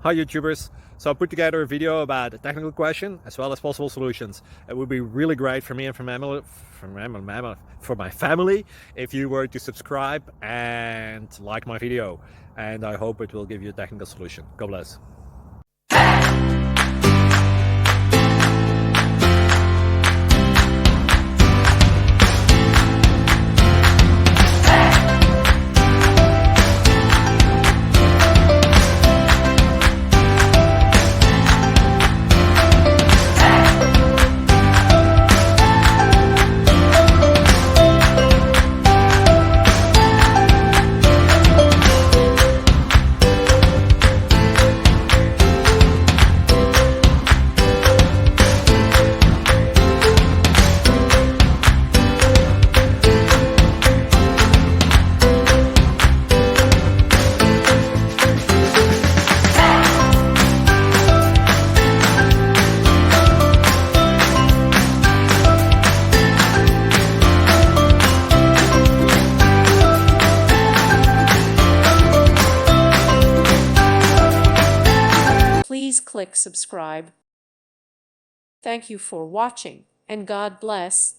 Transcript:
Hi YouTubers! So I put together a video about a technical question as well as possible solutions. It would be really great for me and for my family if you were to subscribe and like my video, and I hope it will give you a technical solution. God bless. Please click subscribe. Thank you for watching, and God bless.